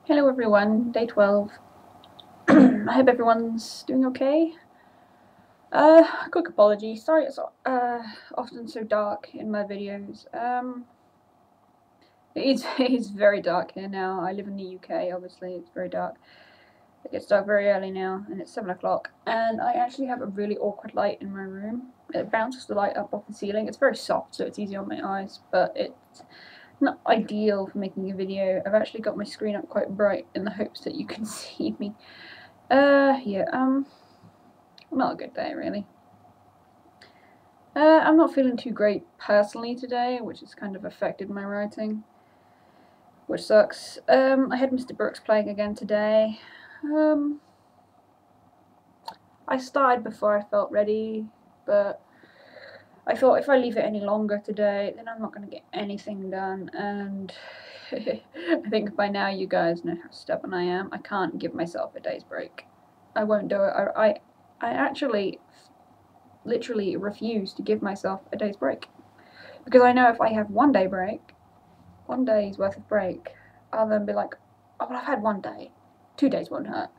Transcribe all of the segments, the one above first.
Hello everyone, day 12. I hope everyone's doing okay. Quick apology, sorry it's often so dark in my videos. It's very dark here now. I live in the UK, obviously, it's very dark. It gets dark very early now, and it's 7 o'clock, and I actually have a really awkward light in my room. It bounces the light up off the ceiling. It's very soft, so it's easy on my eyes, but it's not ideal for making a video. I've actually got my screen up quite bright in the hopes that you can see me. Not a good day, really. I'm not feeling too great personally today, which has kind of affected my writing, which sucks. I had Mr. Brooks playing again today. I started before I felt ready, but I thought if I leave it any longer today, then I'm not going to get anything done, and I think by now you guys know how stubborn I am. I can't give myself a day's break. I won't do it. I actually literally refuse to give myself a day's break, because I know if I have 1 day break, 1 day's worth of break, I'll then be like, oh well, I've had 1 day, 2 days won't hurt,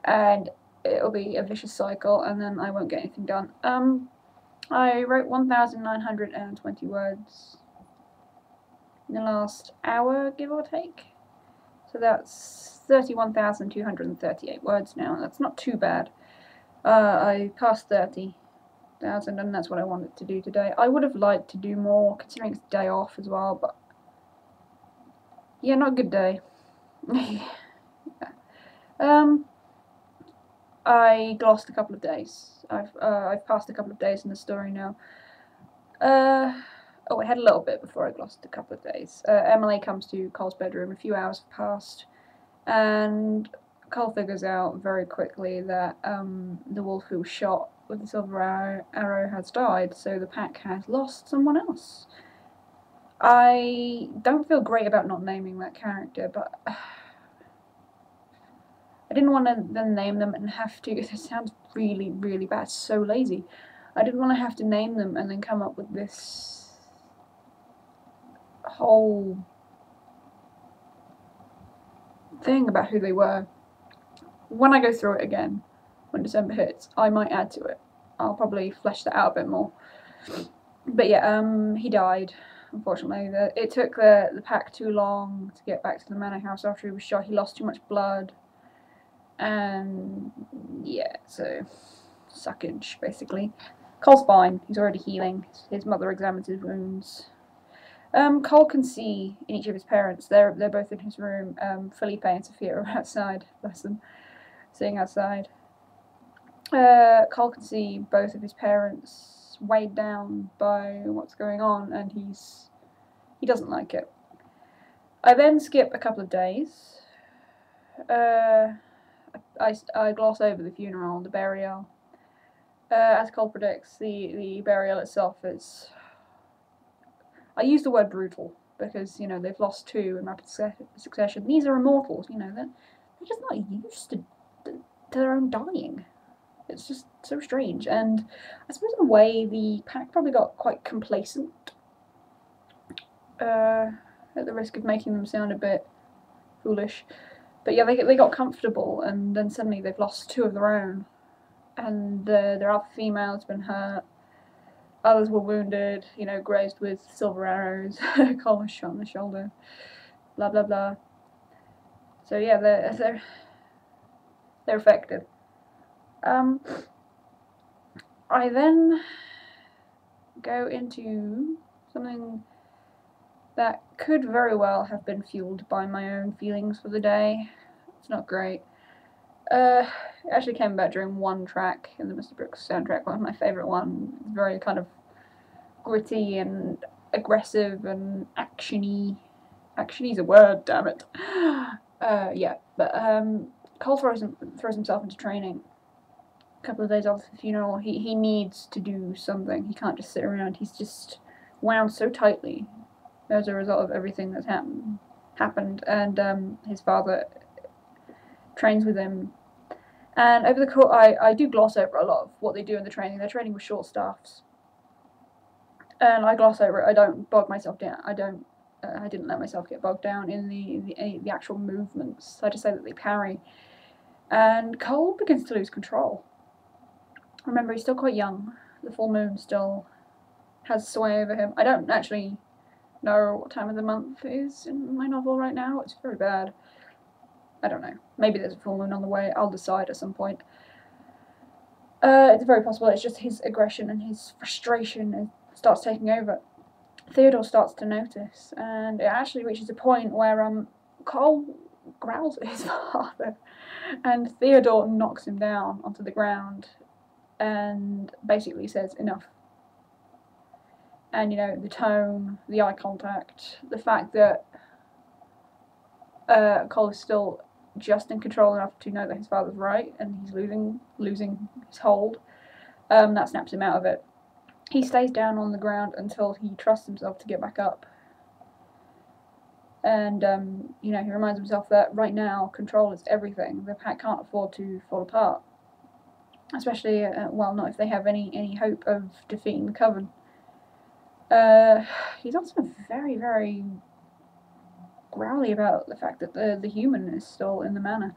and it'll be a vicious cycle, and then I won't get anything done. I wrote 1,920 words in the last hour, give or take, so that's 31,238 words now. That's not too bad. I passed 30,000, and that's what I wanted to do today. I would have liked to do more, considering it's a day off as well, but yeah, not a good day. I glossed a couple of days. I've passed a couple of days in the story now. I had a little bit before I glossed a couple of days. Emily comes to Cole's bedroom. A few hours have passed, and Cole figures out very quickly that the wolf who was shot with the silver arrow has died, so the pack has lost someone else. I don't feel great about not naming that character, but I didn't want to then name them and have to. It sounds really, really bad. So lazy. I didn't want to have to name them and then come up with this whole thing about who they were. When I go through it again, when December hits, I might add to it. I'll probably flesh that out a bit more. But yeah, he died. Unfortunately, it took the pack too long to get back to the manor house after he was shot. He lost too much blood. And yeah, so suckage, basically. Cole's fine, he's already healing. His mother examines his wounds. Cole can see in each of his parents. They're both in his room. Felipe and Sophia are outside, bless them, sitting outside. Cole can see both of his parents weighed down by what's going on, and he doesn't like it. I then skip a couple of days. I gloss over the funeral, the burial. As Cole predicts, the burial itself is... I use the word brutal because, you know, they've lost 2 in rapid succession. These are immortals, you know, they're just not used to their own dying. It's just so strange, and I suppose in a way the pack probably got quite complacent, at the risk of making them sound a bit foolish. But yeah, they got comfortable, and then suddenly they've lost 2 of their own, and their alpha female has been hurt. Others were wounded, you know, grazed with silver arrows. Cole was shot in the shoulder. Blah blah blah. So yeah, they're affected. I then go into something that could very well have been fueled by my own feelings for the day. It's not great. It actually came about during one track in the Mr. Brooks soundtrack, one of my favourite ones. It's very kind of gritty and aggressive and actiony. Actiony's a word, damn it. Yeah, but Cole throws himself into training. A couple of days after the funeral, he needs to do something. He can't just sit around. He's just wound so tightly as a result of everything that's happened, and his father trains with him. And over the course, I do gloss over a lot of what they do in the training. They're training with short staffs, and I gloss over it. I don't bog myself down. I don't I didn't let myself get bogged down in the actual movements. I just say that they parry. And Cole begins to lose control. Remember, he's still quite young. The full moon still has sway over him. I don't actually know what time of the month is in my novel right now. It's very bad. I don't know. Maybe there's a full moon on the way. I'll decide at some point. It's very possible it's just his aggression and his frustration starts taking over. Theodore starts to notice, and it actually reaches a point where Cole growls at his father, and Theodore knocks him down onto the ground and basically says enough. And, you know, the tone, the eye contact, the fact that Cole is still just in control enough to know that his father's right and he's losing his hold, that snaps him out of it. He stays down on the ground until he trusts himself to get back up. And, you know, he reminds himself that right now control is everything. The pack can't afford to fall apart. Especially, well, not if they have any hope of defeating the Coven. He's also very, very growly about the fact that the human is still in the manor.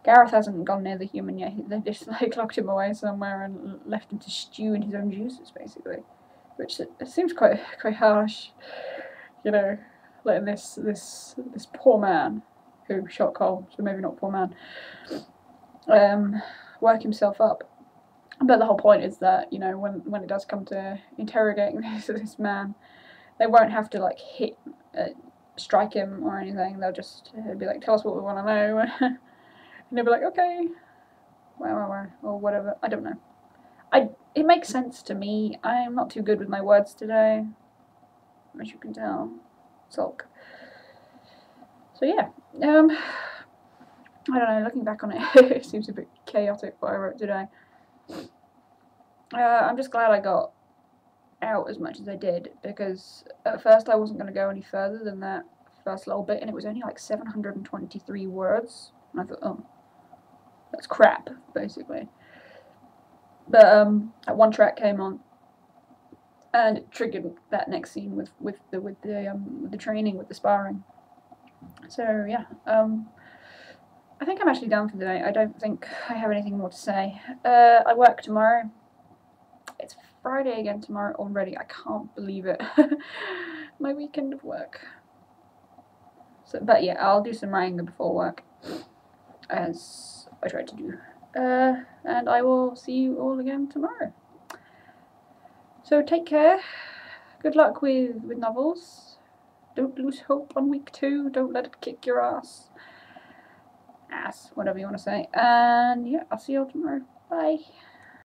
Gareth hasn't gone near the human yet. They've just like locked him away somewhere and left him to stew in his own juices, basically. Which it seems quite harsh, you know, letting this poor man who shot Cole, so maybe not poor man, work himself up. But the whole point is that, you know, when it does come to interrogating this man, they won't have to like strike him or anything. They'll just be like, tell us what we want to know, and they'll be like, okay, where, or whatever. I don't know. It makes sense to me. I am not too good with my words today, as you can tell. Sulk. So yeah, I don't know. Looking back on it, it seems a bit chaotic what I wrote today. I'm just glad I got out as much as I did, because at first I wasn't going to go any further than that first little bit, and it was only like 723 words, and I thought, oh, that's crap, basically. But that one track came on, and it triggered that next scene with the training, with the sparring. So yeah, I think I'm actually done for the day. I don't think I have anything more to say. I work tomorrow. It's Friday again tomorrow already. I can't believe it. My weekend of work. So, but yeah, I'll do some writing before work, as I tried to do. And I will see you all again tomorrow. So take care. Good luck with novels. Don't lose hope on week 2. Don't let it kick your ass. Whatever you want to say. And yeah, I'll see you all tomorrow. Bye.